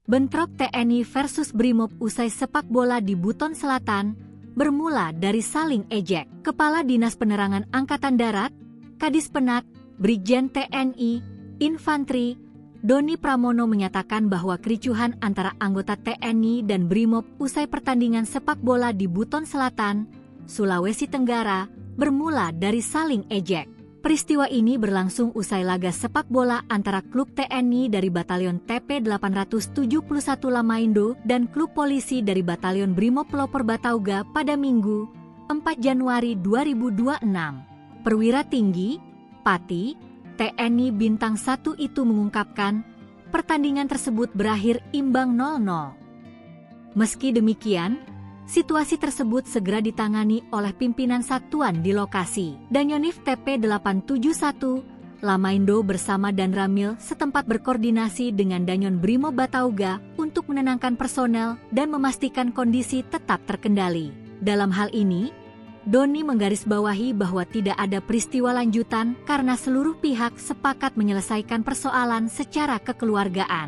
Bentrok TNI versus Brimob usai sepak bola di Buton Selatan bermula dari saling ejek. Kepala Dinas Penerangan Angkatan Darat, Kadis Penak, Brigjen TNI, Infantri, Doni Pramono menyatakan bahwa kericuhan antara anggota TNI dan Brimob usai pertandingan sepak bola di Buton Selatan, Sulawesi Tenggara, bermula dari saling ejek. Peristiwa ini berlangsung usai laga sepak bola antara klub TNI dari Batalion TP 871 Lamaindo dan klub polisi dari Batalion Brimob Pelopor Batauga pada Minggu, 4 Januari 2026. Perwira Tinggi, Pati, TNI Bintang 1 itu mengungkapkan, pertandingan tersebut berakhir imbang 0-0. Meski demikian, situasi tersebut segera ditangani oleh pimpinan satuan di lokasi. Danionif TP 871, Lamaindo bersama Dan Ramil setempat berkoordinasi dengan Danyon Brimob Batauga untuk menenangkan personel dan memastikan kondisi tetap terkendali. Dalam hal ini, Doni menggarisbawahi bahwa tidak ada peristiwa lanjutan karena seluruh pihak sepakat menyelesaikan persoalan secara kekeluargaan.